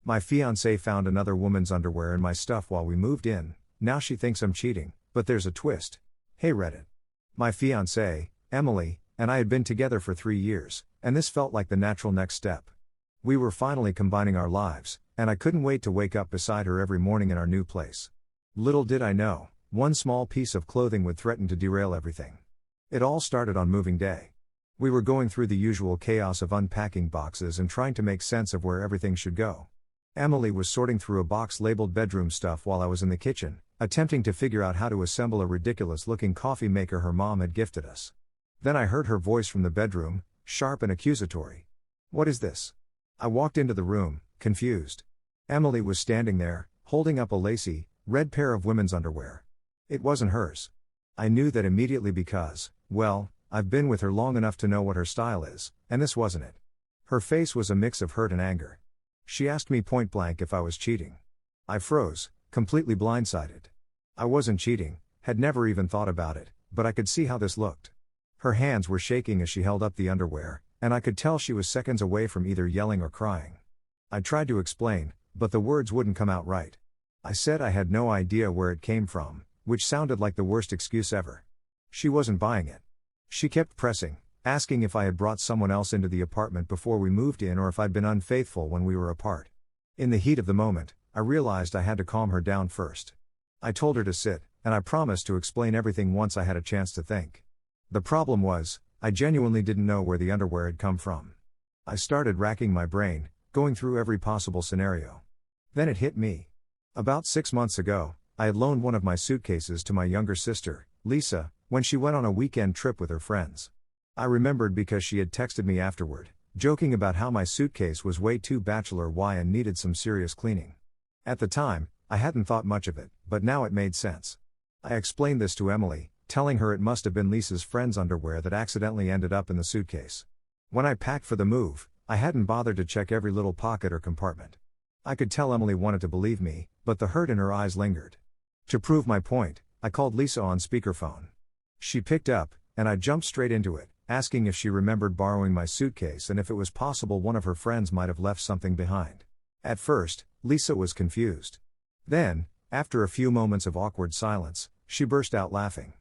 My fiancé found another woman's underwear in my stuff while we moved in. Now she thinks I'm cheating, but there's a twist. Hey Reddit. My fiancé, Emily, and I had been together for 3 years, and this felt like the natural next step. We were finally combining our lives, and I couldn't wait to wake up beside her every morning in our new place. Little did I know, one small piece of clothing would threaten to derail everything. It all started on moving day. We were going through the usual chaos of unpacking boxes and trying to make sense of where everything should go. Emily was sorting through a box labeled bedroom stuff while I was in the kitchen, attempting to figure out how to assemble a ridiculous-looking coffee maker her mom had gifted us. Then I heard her voice from the bedroom, sharp and accusatory. "What is this?" I walked into the room, confused. Emily was standing there, holding up a lacy, red pair of women's underwear. It wasn't hers. I knew that immediately because, well, I've been with her long enough to know what her style is, and this wasn't it. Her face was a mix of hurt and anger. She asked me point blank if I was cheating. I froze, completely blindsided. I wasn't cheating, had never even thought about it, but I could see how this looked. Her hands were shaking as she held up the underwear, and I could tell she was seconds away from either yelling or crying. I tried to explain, but the words wouldn't come out right. I said I had no idea where it came from, which sounded like the worst excuse ever. She wasn't buying it. She kept pressing, asking if I had brought someone else into the apartment before we moved in or if I'd been unfaithful when we were apart. In the heat of the moment, I realized I had to calm her down first. I told her to sit, and I promised to explain everything once I had a chance to think. The problem was, I genuinely didn't know where the underwear had come from. I started racking my brain, going through every possible scenario. Then it hit me. About 6 months ago, I had loaned one of my suitcases to my younger sister, Lisa, when she went on a weekend trip with her friends. I remembered because she had texted me afterward, joking about how my suitcase was way too bachelor-y and needed some serious cleaning. At the time, I hadn't thought much of it, but now it made sense. I explained this to Emily, telling her it must have been Lisa's friend's underwear that accidentally ended up in the suitcase. When I packed for the move, I hadn't bothered to check every little pocket or compartment. I could tell Emily wanted to believe me, but the hurt in her eyes lingered. To prove my point, I called Lisa on speakerphone. She picked up, and I jumped straight into it, asking if she remembered borrowing my suitcase and if it was possible one of her friends might have left something behind. At first, Lisa was confused. Then, after a few moments of awkward silence, she burst out laughing.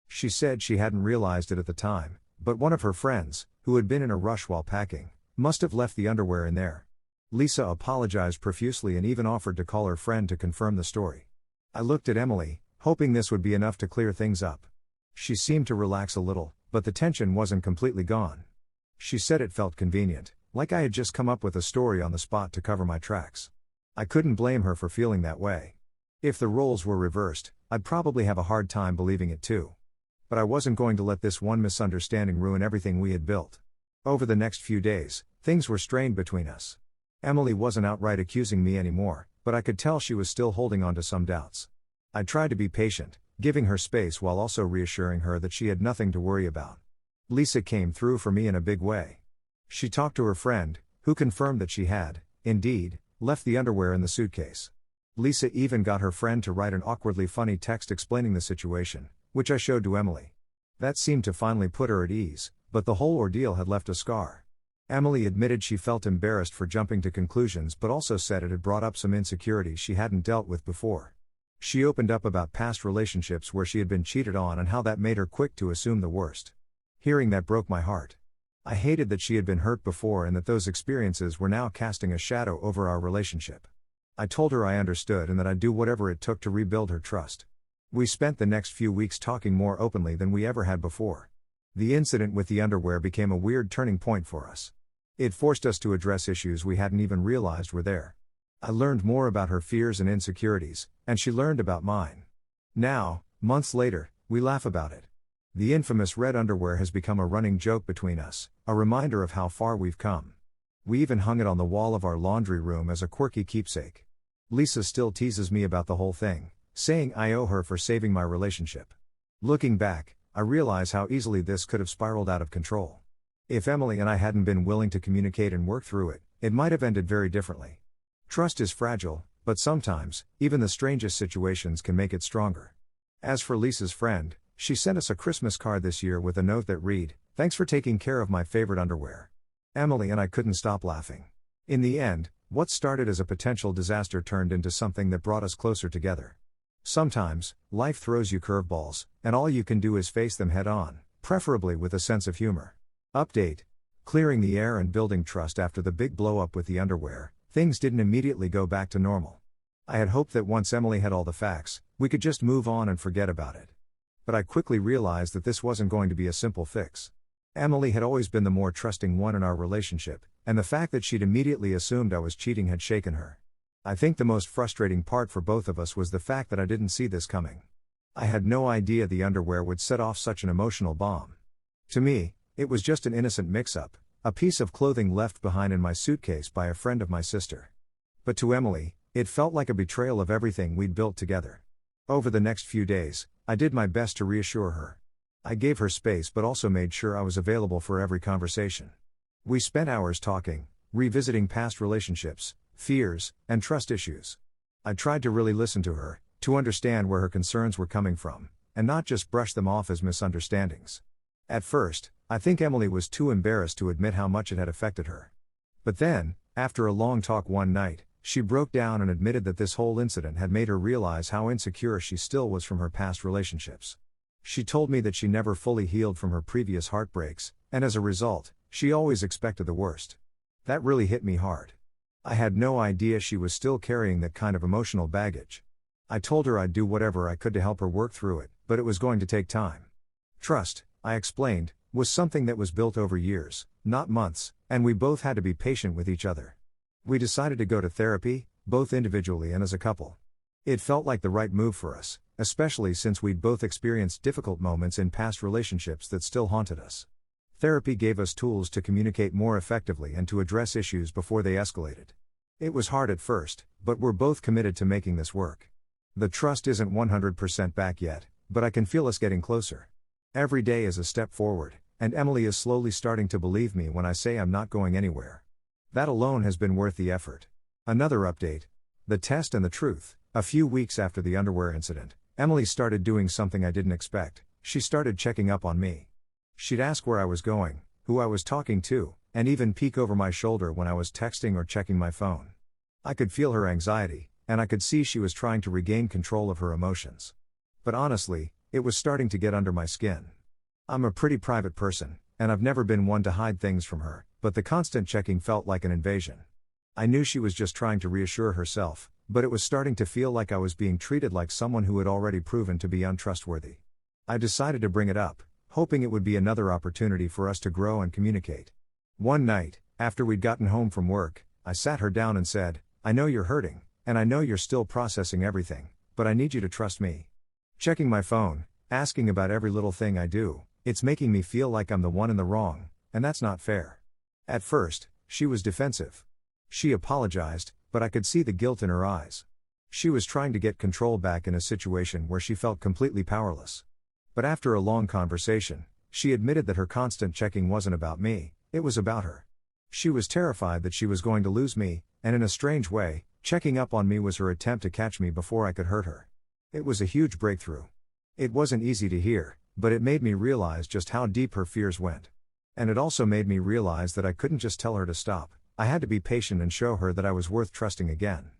She said she hadn't realized it at the time, but one of her friends, who had been in a rush while packing, must have left the underwear in there. Lisa apologized profusely and even offered to call her friend to confirm the story. I looked at Emily, hoping this would be enough to clear things up. She seemed to relax a little, but the tension wasn't completely gone. She said it felt convenient, like I had just come up with a story on the spot to cover my tracks. I couldn't blame her for feeling that way. If the roles were reversed, I'd probably have a hard time believing it too. But I wasn't going to let this one misunderstanding ruin everything we had built. Over the next few days, things were strained between us. Emily wasn't outright accusing me anymore, but I could tell she was still holding on to some doubts. I tried to be patient, giving her space while also reassuring her that she had nothing to worry about. Lisa came through for me in a big way. She talked to her friend, who confirmed that she had, indeed, left the underwear in the suitcase. Lisa even got her friend to write an awkwardly funny text explaining the situation, which I showed to Emily. That seemed to finally put her at ease, but the whole ordeal had left a scar. Emily admitted she felt embarrassed for jumping to conclusions but also said it had brought up some insecurities she hadn't dealt with before. She opened up about past relationships where she had been cheated on and how that made her quick to assume the worst. Hearing that broke my heart. I hated that she had been hurt before and that those experiences were now casting a shadow over our relationship. I told her I understood and that I'd do whatever it took to rebuild her trust. We spent the next few weeks talking more openly than we ever had before. The incident with the underwear became a weird turning point for us. It forced us to address issues we hadn't even realized were there. I learned more about her fears and insecurities, and she learned about mine. Now, months later, we laugh about it. The infamous red underwear has become a running joke between us, a reminder of how far we've come. We even hung it on the wall of our laundry room as a quirky keepsake. Lisa still teases me about the whole thing, saying I owe her for saving my relationship. Looking back, I realize how easily this could have spiraled out of control. If Emily and I hadn't been willing to communicate and work through it, it might have ended very differently. Trust is fragile, but sometimes, even the strangest situations can make it stronger. As for Lisa's friend, she sent us a Christmas card this year with a note that read, "Thanks for taking care of my favorite underwear." Emily and I couldn't stop laughing. In the end, what started as a potential disaster turned into something that brought us closer together. Sometimes, life throws you curveballs, and all you can do is face them head on, preferably with a sense of humor. Update. Clearing the air and building trust after the big blow-up with the underwear, things didn't immediately go back to normal. I had hoped that once Emily had all the facts, we could just move on and forget about it. But I quickly realized that this wasn't going to be a simple fix. Emily had always been the more trusting one in our relationship, and the fact that she'd immediately assumed I was cheating had shaken her. I think the most frustrating part for both of us was the fact that I didn't see this coming. I had no idea the underwear would set off such an emotional bomb. To me, it was just an innocent mix-up, a piece of clothing left behind in my suitcase by a friend of my sister. But to Emily, it felt like a betrayal of everything we'd built together. Over the next few days, I did my best to reassure her. I gave her space but also made sure I was available for every conversation. We spent hours talking, revisiting past relationships, fears, and trust issues. I tried to really listen to her, to understand where her concerns were coming from, and not just brush them off as misunderstandings. At first, I think Emily was too embarrassed to admit how much it had affected her. But then, after a long talk one night, she broke down and admitted that this whole incident had made her realize how insecure she still was from her past relationships. She told me that she never fully healed from her previous heartbreaks, and as a result, she always expected the worst. That really hit me hard. I had no idea she was still carrying that kind of emotional baggage. I told her I'd do whatever I could to help her work through it, but it was going to take time. Trust, I explained, was something that was built over years, not months, and we both had to be patient with each other. We decided to go to therapy, both individually and as a couple. It felt like the right move for us, especially since we'd both experienced difficult moments in past relationships that still haunted us. Therapy gave us tools to communicate more effectively and to address issues before they escalated. It was hard at first, but we're both committed to making this work. The trust isn't 100% back yet, but I can feel us getting closer. Every day is a step forward, and Emily is slowly starting to believe me when I say I'm not going anywhere. That alone has been worth the effort. Another update. The test and the truth. A few weeks after the underwear incident, Emily started doing something I didn't expect. She started checking up on me. She'd ask where I was going, who I was talking to, and even peek over my shoulder when I was texting or checking my phone. I could feel her anxiety, and I could see she was trying to regain control of her emotions. But honestly, it was starting to get under my skin. I'm a pretty private person, and I've never been one to hide things from her, but the constant checking felt like an invasion. I knew she was just trying to reassure herself, but it was starting to feel like I was being treated like someone who had already proven to be untrustworthy. I decided to bring it up, hoping it would be another opportunity for us to grow and communicate. One night, after we'd gotten home from work, I sat her down and said, "I know you're hurting, and I know you're still processing everything, but I need you to trust me. Checking my phone, asking about every little thing I do, it's making me feel like I'm the one in the wrong, and that's not fair." At first, she was defensive. She apologized, but I could see the guilt in her eyes. She was trying to get control back in a situation where she felt completely powerless. But after a long conversation, she admitted that her constant checking wasn't about me, it was about her. She was terrified that she was going to lose me, and in a strange way, checking up on me was her attempt to catch me before I could hurt her. It was a huge breakthrough. It wasn't easy to hear, but it made me realize just how deep her fears went. And it also made me realize that I couldn't just tell her to stop. I had to be patient and show her that I was worth trusting again.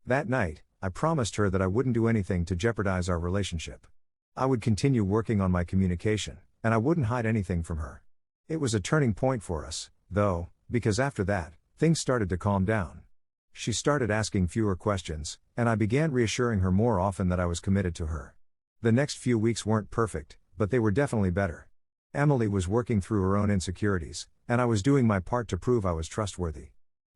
That night, I promised her that I wouldn't do anything to jeopardize our relationship. I would continue working on my communication, and I wouldn't hide anything from her. It was a turning point for us, though, because after that, things started to calm down. She started asking fewer questions, and I began reassuring her more often that I was committed to her. The next few weeks weren't perfect, but they were definitely better. Emily was working through her own insecurities, and I was doing my part to prove I was trustworthy.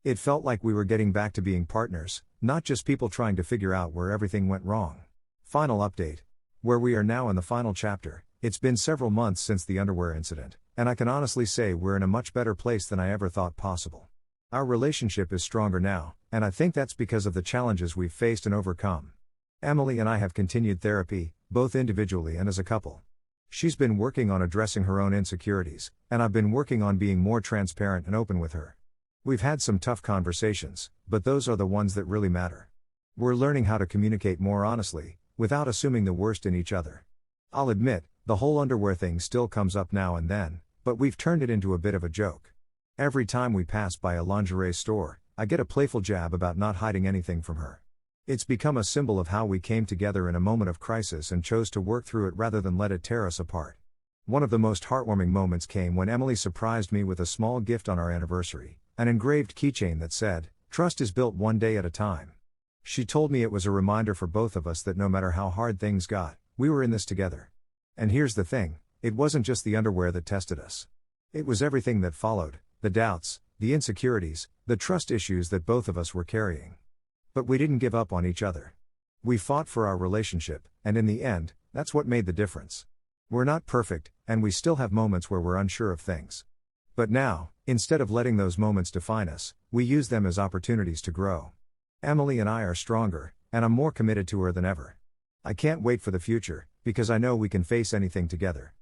It felt like we were getting back to being partners, not just people trying to figure out where everything went wrong. Final update. Where we are now in the final chapter, it's been several months since the underwear incident, and I can honestly say we're in a much better place than I ever thought possible. Our relationship is stronger now, and I think that's because of the challenges we've faced and overcome. Emily and I have continued therapy, both individually and as a couple. She's been working on addressing her own insecurities, and I've been working on being more transparent and open with her. We've had some tough conversations, but those are the ones that really matter. We're learning how to communicate more honestly, without assuming the worst in each other. I'll admit, the whole underwear thing still comes up now and then, but we've turned it into a bit of a joke. Every time we pass by a lingerie store, I get a playful jab about not hiding anything from her. It's become a symbol of how we came together in a moment of crisis and chose to work through it rather than let it tear us apart. One of the most heartwarming moments came when Emily surprised me with a small gift on our anniversary, an engraved keychain that said, "Trust is built one day at a time." She told me it was a reminder for both of us that no matter how hard things got, we were in this together. And here's the thing, it wasn't just the underwear that tested us. It was everything that followed, the doubts, the insecurities, the trust issues that both of us were carrying. But we didn't give up on each other. We fought for our relationship, and in the end, that's what made the difference. We're not perfect, and we still have moments where we're unsure of things. But now, instead of letting those moments define us, we use them as opportunities to grow. Emily and I are stronger, and I'm more committed to her than ever. I can't wait for the future, because I know we can face anything together.